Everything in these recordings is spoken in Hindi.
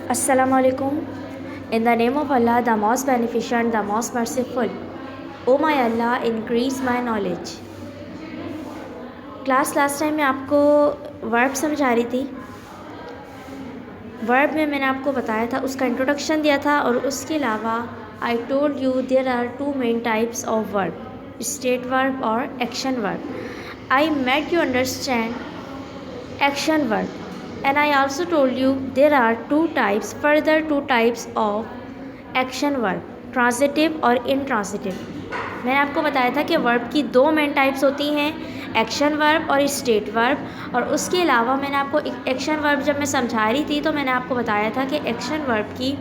Assalamu alaikum. In the name of Allah, the most beneficent, the most merciful. O my Allah, increase my knowledge. Class last time मैं आपको वर्ब समझा रही थी। वर्ब में मैंने आपको बताया था, उसका इंट्रोडक्शन दिया था, और उसके अलावा I told you there are two main types of verb, state verb और action verb. I made you understand action verb and I also told you there are further two types of action verb, transitive और intransitive। मैंने आपको बताया था कि वर्ब की दो मेन टाइप्स होती हैं, एक्शन वर्ब और स्टेट वर्ब। और उसके अलावा मैंने आपको एक्शन वर्ब जब मैं समझा रही थी तो मैंने आपको बताया था कि एक्शन वर्ब की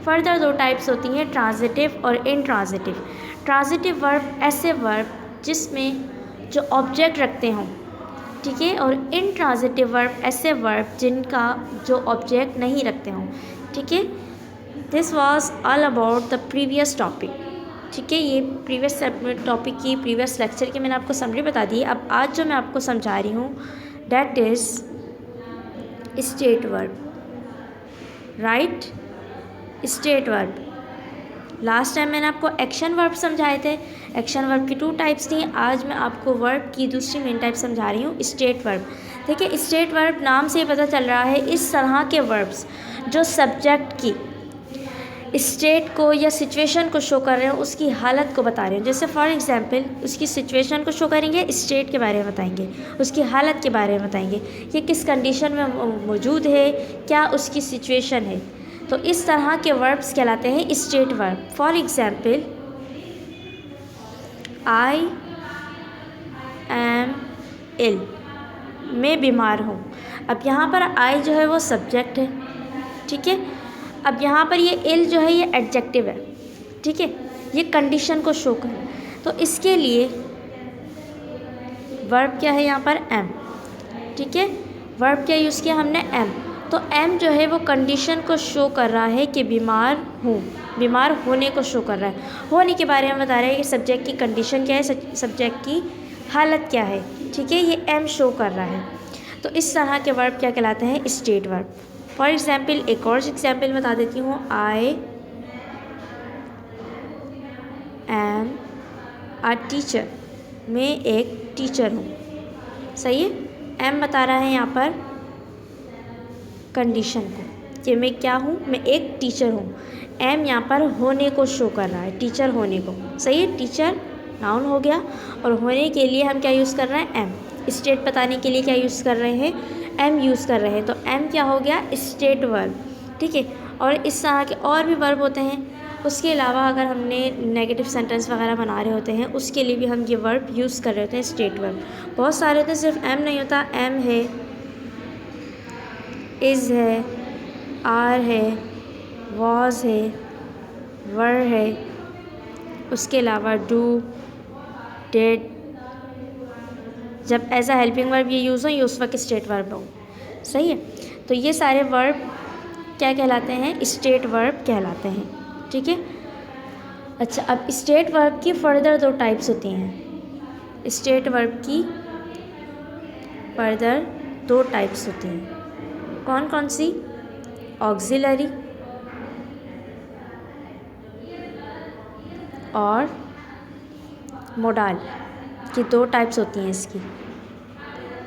फर्दर दो टाइप्स होती हैं, ट्रांजिटिव और इनट्रांजिटिव। ट्रांजिटिव वर्ब ऐसे वर्ब जिसमें जो ऑब्जेक्ट रखते हों, ठीक है, और इनट्रांजिटिव वर्ब ऐसे वर्ब जिनका जो ऑब्जेक्ट नहीं रखते हों, ठीक है। This was all about the previous topic, ठीक है। ये प्रीवियस टॉपिक की प्रीवियस लेक्चर की मैंने आपको समरी बता दी। अब आज जो मैं आपको समझा रही हूँ that is state verb, right, state verb. Last time मैंने आपको एक्शन वर्ब समझाए थे, एक्शन वर्ब की टू टाइप्स थी। आज मैं आपको वर्ब की दूसरी मेन टाइप समझा रही हूँ, स्टेट वर्ब। देखिए, स्टेट वर्ब नाम से पता चल रहा है इस तरह के वर्ब्स जो सब्जेक्ट की स्टेट को या सिचुएशन को शो कर रहे हैं, उसकी हालत को बता रहे हैं। जैसे फॉर एग्जांपल उसकी सिचुएशन को शो करेंगे, स्टेट के बारे में बताएंगे, उसकी हालत के बारे में बताएंगे, कि किस कंडीशन में मौजूद है, क्या उसकी सिचुएशन है। तो इस तरह के वर्ब्स कहलाते हैं state verb. For example, I am ill, मैं बीमार हूँ। अब यहाँ पर आई जो है वो सब्जेक्ट है, ठीक है। अब यहाँ पर ये इल जो है ये एडजेक्टिव है, ठीक है, ये कंडीशन को शो करे। तो इसके लिए वर्ब क्या है यहाँ पर, एम, ठीक है। वर्ब क्या यूज़ किया हमने, एम। तो एम जो है वो कंडीशन को शो कर रहा है कि बीमार हूँ, बीमार होने को शो कर रहा है, होने के बारे में बता रहा है कि सब्जेक्ट की कंडीशन क्या है, सब्जेक्ट की हालत क्या है, ठीक है, ये एम शो कर रहा है। तो इस तरह के वर्ब क्या कहलाते हैं, स्टेट वर्ब। फॉर एग्जाम्पल, एक और एग्जाम्पल बता देती हूँ, आई एम अ टीचर, मैं एक टीचर हूँ, सही है। एम बता रहा है यहाँ पर कंडीशन को कि मैं क्या हूँ, मैं एक टीचर हूँ। एम यहाँ पर होने को शो कर रहा है, टीचर होने को, सही है। टीचर नाउन हो गया, और होने के लिए हम क्या यूज़ कर रहे हैं, एम। स्टेट बताने के लिए क्या यूज़ कर रहे हैं, एम यूज़ कर रहे हैं। तो एम क्या हो गया, स्टेट वर्ब, ठीक है। और इस तरह के और भी वर्ब होते हैं। उसके अलावा अगर हमने नेगेटिव सेंटेंस वगैरह बना रहे होते हैं, उसके लिए भी हम ये वर्ब यूज़ कर रहे होते हैं, स्टेट वर्ब। बहुत सारे होते हैं, सिर्फ एम नहीं होता, एम है, इज़ है, आर है, वॉज है, वर है, उसके अलावा डू, डिड। जब एज अ हेल्पिंग वर्ब ये यूज़ हो, ये उस वक्त स्टेट वर्ब हो, सही है। तो ये सारे वर्ब क्या कहलाते हैं, स्टेट वर्ब कहलाते हैं, ठीक है। अच्छा, अब स्टेट वर्ब की फर्दर दो टाइप्स होती हैं। स्टेट वर्ब की फर्दर दो टाइप्स होती हैं, कौन कौन सी, ऑक्सिलरी और मोडाल, की दो टाइप्स होती हैं इसकी,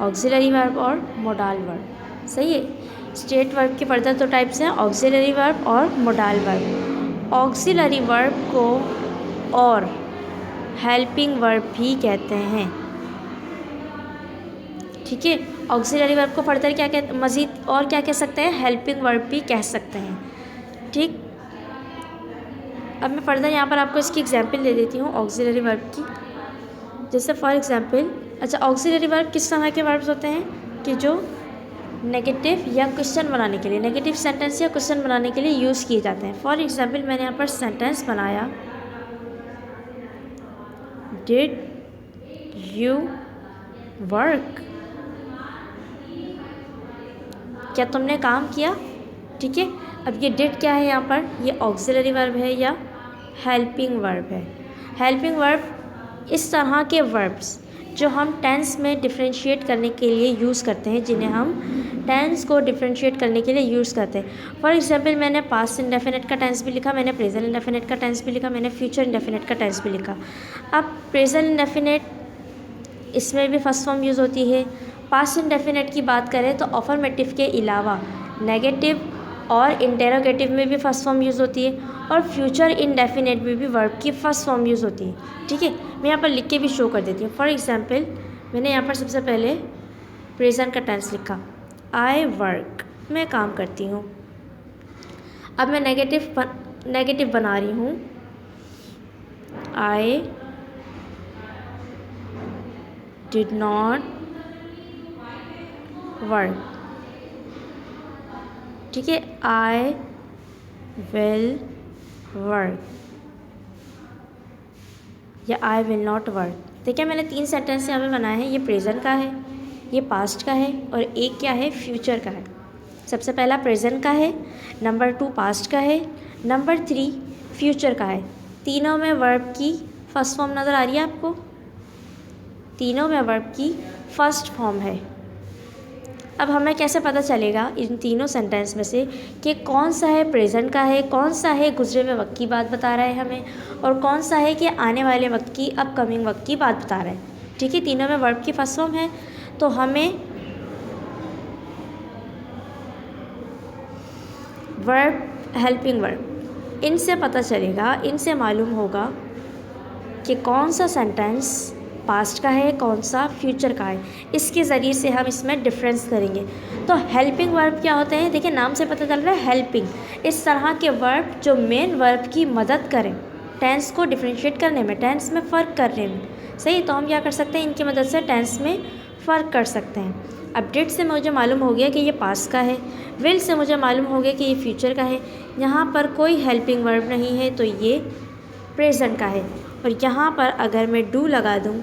ऑक्सिलरी वर्ब और मोडाल वर्ब, सही है। स्टेट वर्ब की फर्दर दो टाइप्स हैं, ऑक्सिलरी वर्ब और मोडाल वर्ब। ऑक्सिलरी वर्ब को और हेल्पिंग वर्ब भी कहते हैं, ठीक है। ऑक्सिलरी वर्ब को फर्दर क्या कहते, मज़ीद और क्या कह सकते हैं, हेल्पिंग वर्ब भी कह सकते हैं, ठीक। अब मैं फर्दर यहाँ पर आपको इसकी एग्जांपल दे देती हूँ ऑक्सिलरी वर्ब की। जैसे फॉर एग्जांपल, अच्छा, ऑक्सिलरी वर्ब किस तरह के वर्ब्स होते हैं कि जो नेगेटिव या क्वेश्चन बनाने के लिए, नेगेटिव सेंटेंस या क्वेश्चन बनाने के लिए यूज़ किए जाते हैं। फॉर एग्जांपल, मैंने यहाँ पर सेंटेंस बनाया, डिड यू वर्क, क्या तुमने काम किया, ठीक है। अब ये डिड क्या है यहाँ पर, ये ऑक्सिलरी वर्ब है या हेल्पिंग वर्ब है। हेल्पिंग वर्ब इस तरह के वर्ब्स जो हम टेंस में डिफ्रेंशिएट करने के लिए यूज़ करते हैं, जिन्हें हम टेंस को डिफ्रेंशिएट करने के लिए यूज़ करते हैं। फॉर एग्जांपल मैंने पास्ट इंडेफिनिट का टेंस भी लिखा, मैंने प्रेजेंट इंडेफिनिट का टेंस भी लिखा, मैंने फ्यूचर इंडेफिनिट का टेंस भी लिखा। अब प्रेजेंट इंडेफिनिट, इसमें भी फर्स्ट फॉर्म यूज़ होती है। पास्ट इंडेफिनिट की बात करें तो अफर्मेटिव के अलावा नेगेटिव और इंटेरोगेटिव में भी फर्स्ट फॉर्म यूज़ होती है, और फ्यूचर इंडेफिनिट में भी वर्ब की फर्स्ट फॉर्म यूज़ होती है। ठीक है, मैं यहाँ पर लिख के भी शो कर देती हूँ। फॉर एग्जांपल मैंने यहाँ पर सबसे पहले प्रेजेंट का टेंस लिखा, आई वर्क, मैं काम करती हूँ। अब मैं नेगेटिव बना रही हूँ, आई डिड नॉट वर्क। ठीक है, आई विल वर्क या आई विल नॉट वर्क। देखिए मैंने 3 सेंटेंस यहाँ पे बनाए हैं। ये प्रेजेंट का है, ये पास्ट का है, और एक क्या है, फ्यूचर का है। सबसे पहला प्रेजेंट का है, नंबर 2 पास्ट का है, नंबर 3 फ्यूचर का है। तीनों में वर्ब की फर्स्ट फॉर्म नज़र आ रही है आपको? तीनों में वर्ब की फर्स्ट फॉर्म है। अब हमें कैसे पता चलेगा इन तीनों सेंटेंस में से कि कौन सा है प्रेजेंट का है, कौन सा है गुजरे हुए वक्त की बात बता रहा है हमें, और कौन सा है कि आने वाले वक्त की, अपकमिंग वक्त की बात बता रहा है। ठीक है, तीनों में वर्ब की फर्स्ट फॉर्म है, तो हमें वर्ब, हेल्पिंग वर्ब, इनसे पता चलेगा, इनसे मालूम होगा कि कौन सा सेंटेंस पास्ट का है, कौन सा फ्यूचर का है। इसके ज़रिए से हम इसमें डिफरेंस करेंगे। तो हेल्पिंग वर्ब क्या होते हैं? देखिए नाम से पता चल रहा है हेल्पिंग। इस तरह के वर्ब जो मेन वर्ब की मदद करें टेंस को डिफ्रेंशिएट करने में, टेंस में फ़र्क करने में। सही, तो हम क्या कर सकते हैं, इनकी मदद से टेंस में फ़र्क कर सकते हैं। अब डिड से मुझे मालूम हो गया कि ये पास्ट का है, विल से मुझे मालूम हो गया कि ये फ्यूचर का है। यहाँ पर कोई हेल्पिंग वर्ब नहीं है, तो ये प्रेजेंट का है। और यहाँ पर अगर मैं डू लगा दूँ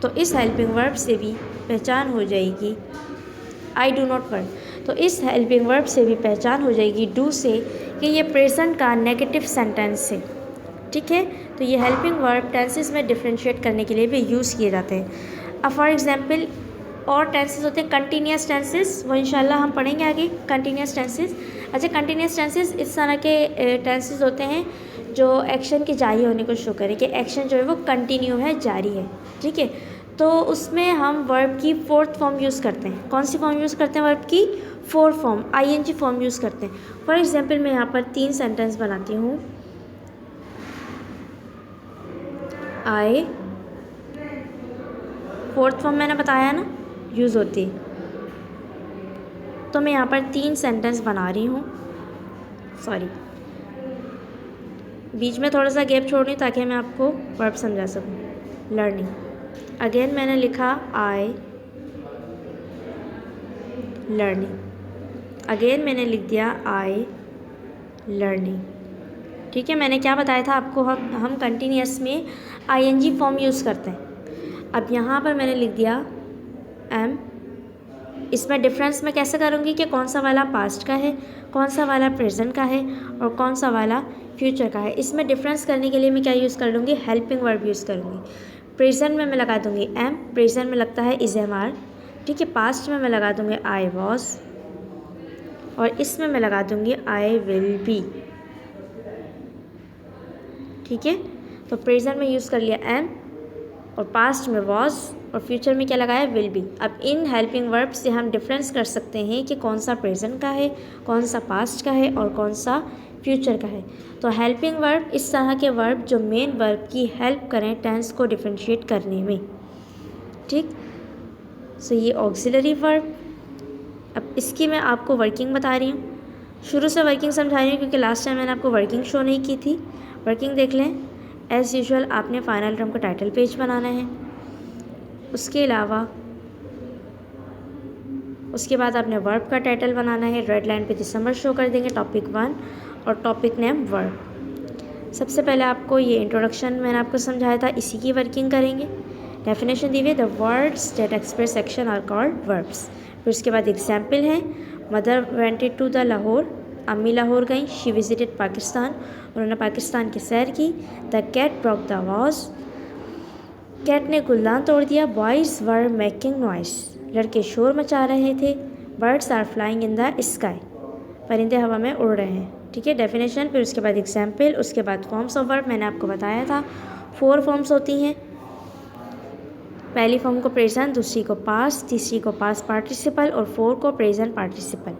तो इस हेल्पिंग वर्ब से भी पहचान हो जाएगी, आई डू नॉट वर्क, तो इस हेल्पिंग वर्ब से भी पहचान हो जाएगी डू से कि ये प्रेजेंट का नेगेटिव सेंटेंस है। ठीक है, तो ये हेल्पिंग वर्ब टेंसेस में डिफ्रेंशिएट करने के लिए भी यूज़ किए जाते हैं। अब फॉर एग्जांपल और टेंसेस होते हैं कंटिन्यूस टेंसेस, वो इंशाल्लाह हम पढ़ेंगे आगे कंटिन्यूस टेंसेस। अच्छा, कंटिन्यूस टेंसेस इस तरह के टेंसेस होते हैं जो एक्शन के जारी होने को शो करें कि एक्शन जो है वो कंटिन्यू है, जारी है। ठीक है, तो उसमें हम वर्ब की 4th फॉर्म यूज़ करते हैं। कौन सी फॉर्म यूज़ करते हैं? वर्ब की 4th form, ING form use करते हैं। फॉर एग्जांपल मैं यहाँ पर 3 सेंटेंस बनाती हूँ, आई, 4th फॉर्म मैंने बताया ना यूज़ होती है, तो मैं यहाँ पर 3 सेंटेंस बना रही हूँ। सॉरी, बीच में थोड़ा सा गैप छोड़ रही हूँ ताकि मैं आपको वर्ब समझा सकूँ। लर्निंग, अगेन मैंने लिखा आई लर्निंग, अगेन मैंने लिख दिया आई लर्निंग। ठीक है, मैंने क्या बताया था आपको, हम कंटिन्यूस में आईएनजी फॉर्म यूज़ करते हैं। अब यहाँ पर मैंने लिख दिया एम। इसमें डिफरेंस मैं कैसे करूँगी कि कौन सा वाला पास्ट का है, कौन सा वाला प्रेजेंट का है, और कौन सा वाला फ्यूचर का है। इसमें डिफरेंस करने के लिए मैं क्या यूज़ कर लूँगी, हेल्पिंग वर्ब यूज़ करूँगी। प्रेजेंट में मैं लगा दूँगी एम, प्रेजेंट में लगता है इज एम आर। ठीक है, पास्ट में मैं लगा दूँगी आई वॉज, और इसमें मैं लगा दूँगी आई विल बी। ठीक है, तो प्रेजेंट में यूज़ कर लिया एम, और पास्ट में वॉज, और फ्यूचर में क्या लगाया, विल बी। अब इन हेल्पिंग वर्ब से हम डिफरेंस कर सकते हैं कि कौन सा प्रेजेंट का है, कौन सा पास्ट का है, और कौन सा फ्यूचर का है। तो हेल्पिंग वर्ब इस तरह के वर्ब जो मेन वर्ब की हेल्प करें टेंस को डिफरेंशिएट करने में। ठीक, सो ये ऑक्सिलरी वर्ब। अब इसकी मैं आपको वर्किंग बता रही हूँ, शुरू से वर्किंग समझा रही हूँ क्योंकि लास्ट टाइम मैंने आपको वर्किंग शो नहीं की थी। वर्किंग देख लें। एज़ यूजुअल आपने फाइनल टर्म का टाइटल पेज बनाना है, उसके अलावा उसके बाद आपने वर्ब का टाइटल बनाना है। रेड लाइन पे दिसंबर शो कर देंगे, टॉपिक 1 और टॉपिक नेम वर्ब। सबसे पहले आपको ये इंट्रोडक्शन मैंने आपको समझाया था, इसी की वर्किंग करेंगे। डेफिनेशन दी हुई, the words that express action are called verbs. फिर उसके बाद एग्जाम्पल है, mother wented to the Lahore, अम्मी लाहौर गई। शी विजिटेड पाकिस्तान, उन्होंने पाकिस्तान की सैर की। The cat broke the vase, cat ने गुलदान तोड़ दिया। बॉयज़ वर मेकिंग नॉइस, लड़के शोर मचा रहे थे। Birds are flying in the sky, परिंदे हवा में उड़ रहे हैं। ठीक है, डेफिनेशन, फिर उसके बाद एग्जाम्पल, उसके बाद फॉर्म्स ऑफ वर्ब। मैंने आपको बताया था 4 फॉर्म्स होती हैं। पहली फॉर्म को प्रेजेंट, दूसरी को पास्ट, तीसरी को पास्ट पार्टिसिपल और 4 को प्रेजेंट पार्टिसिपल।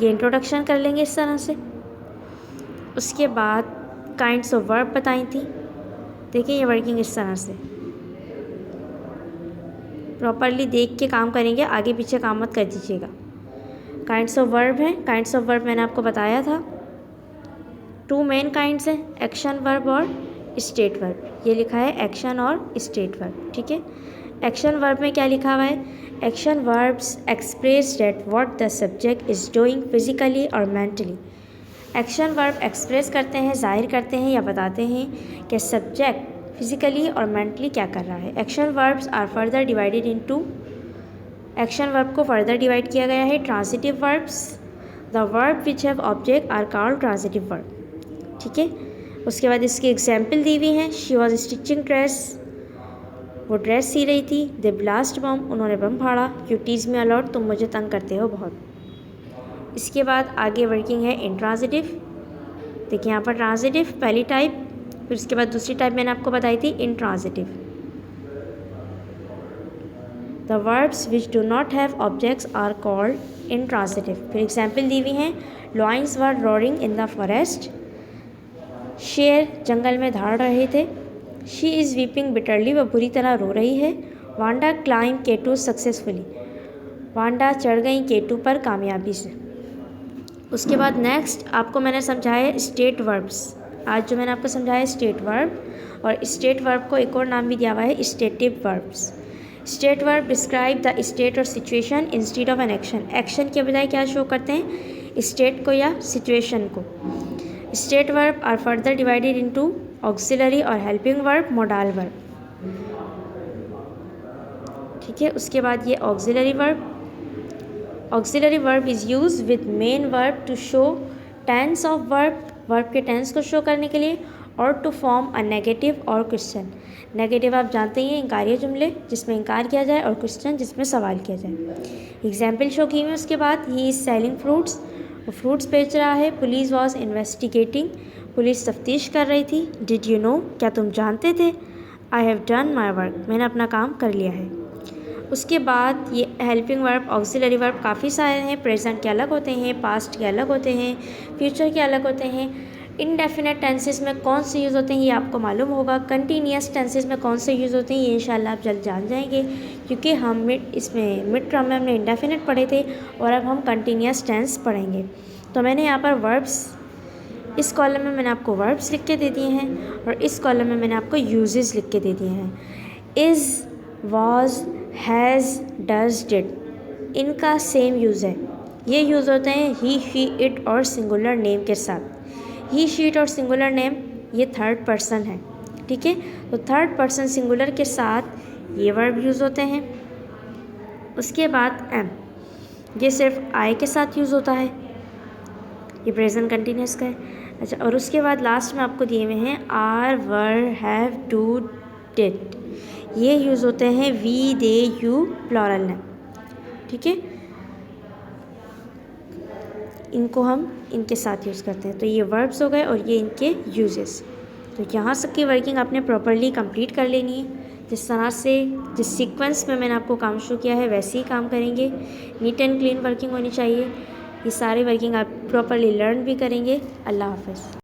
ये इंट्रोडक्शन कर लेंगे इस तरह से। उसके बाद काइंड्स ऑफ वर्ब बताई थी। देखिए ये वर्किंग इस तरह से, प्रॉपरली देख के काम करेंगे, आगे पीछे काम मत कर दीजिएगा। काइंड्स ऑफ वर्ब हैं। काइंड्स ऑफ वर्ब मैंने आपको बताया था 2 मेन काइंड्स हैं, एक्शन वर्ब और स्टेट वर्ब। ये लिखा है एक्शन और स्टेट वर्ब। ठीक है, एक्शन वर्ब में क्या लिखा हुआ है? Action verbs express that what the subject is doing physically और मेंटली। एक्शन वर्ब एक्सप्रेस करते हैं, जाहिर करते हैं या बताते हैं कि सब्जेक्ट फिजिकली और मेंटली क्या कर रहा है। Action verbs are further divided into, action verb को फर्दर डिवाइड किया गया है transitive verbs. The verb which have object are called transitive verb. ठीक है, उसके बाद इसकी एग्जाम्पल दी हुई हैं। शी वॉज स्टिचिंग ड्रेस, वो ड्रेस सी रही थी। दे ब्लास्ट बम, उन्होंने बम फाड़ा। यू टीज मी अलॉट, तुम मुझे तंग करते हो बहुत। इसके बाद आगे वर्किंग है इंट्रांजिटिव। देखिए यहाँ पर ट्रांजिटिव पहली टाइप, फिर उसके बाद दूसरी टाइप मैंने आपको बताई थी intransitive. The verbs which do not have objects are called intransitive. फिर एग्जाम्पल दी हुई हैं। Lions were roaring in the forest, शेर जंगल में दहाड़ रहे थे। शी इज़ वीपिंग बिटरली, वह बुरी तरह रो रही है। वांडा क्लाइंब केटू सक्सेसफुली, वांडा चढ़ गई केटू पर कामयाबी से। उसके बाद नेक्स्ट आपको मैंने समझाया स्टेट वर्ब्स। आज जो मैंने आपको समझाया स्टेट वर्ब, और स्टेट वर्ब को एक और नाम भी दिया हुआ है stative verbs. State verb describe the state और situation instead of an action. Action के बजाय क्या शो करते हैं? स्टेट को या सिचुएशन को। State verb are further divided into auxiliary और हेल्पिंग वर्ब, मोडाल वर्ब। ठीक है, उसके बाद ये auxiliary verb. Auxiliary verb is use with main verb to show tense of verb, verb के टेंस को शो करने के लिए, और टू फॉर्म अ नेगेटिव और क्वेश्चन। नेगेटिव आप जानते ही हैं, इंकारिय जुमले जिसमें इंकार किया जाए, और क्वेश्चन जिसमें सवाल किया जाए। एग्जाम्पल शो की हुई उसके बाद, ही इज़ सेलिंग फ्रूट्स, वो फ्रूट्स बेच रहा है। पुलिस वॉज इन्वेस्टिगेटिंग, पुलिस तफ्तीश कर रही थी। डिड यू नो, क्या तुम जानते थे? I have done my work, मैंने अपना काम कर लिया है। उसके बाद ये हेल्पिंग वर्ब, ऑक्सिलरी वर्ब काफ़ी सारे हैं। प्रेजेंट के अलग होते हैं, पास्ट के अलग होते हैं, फ्यूचर के अलग होते हैं। इनडेफिनेट टेंसेस में कौन से यूज़ होते हैं ये आपको मालूम होगा। कंटिन्यूस टेंसेस में कौन से यूज़ होते हैं ये इंशाल्लाह आप जल्द जान जाएंगे, क्योंकि हम इसमें मिड टर्म में हमने इंडेफिनेट पढ़े थे और अब हम कंटिन्यूस टेंस पढ़ेंगे। तो मैंने यहाँ पर वर्ब्स, इस कॉलम में मैंने आपको वर्ब्स लिख के दे दिए हैं, और इस कॉलम में मैंने आपको यूजेस लिख के दे दिए हैं। Is, was, has, does, did, इनका सेम यूज़ है। ये यूज़ होते हैं ही, शी, इट और सिंगुलर नेम के साथ। ही, शी, इट और सिंगुलर नेम ये थर्ड पर्सन है। ठीक है, तो थर्ड पर्सन सिंगुलर के साथ ये वर्ब यूज़ होते हैं। उसके बाद एम, ये सिर्फ आई के साथ यूज़ होता है, ये प्रेजेंट कंटिन्यूस का है। अच्छा, और उसके बाद लास्ट में आपको दिए हुए हैं are, were, have, do, did, ये यूज़ होते हैं we, they, you, plural name. ठीक है, इनको हम इनके साथ यूज़ करते हैं। तो ये वर्ब्स हो गए और ये इनके यूजेस। तो यहाँ सब की वर्किंग आपने प्रॉपरली कंप्लीट कर लेनी है। जिस तरह से, जिस सीक्वेंस में मैंने आपको काम शुरू किया है वैसे ही काम करेंगे। नीट एंड क्लीन वर्किंग होनी चाहिए। ये सारी वर्किंग आप प्रॉपरली लर्न भी करेंगे। अल्लाह हाफ़िज़।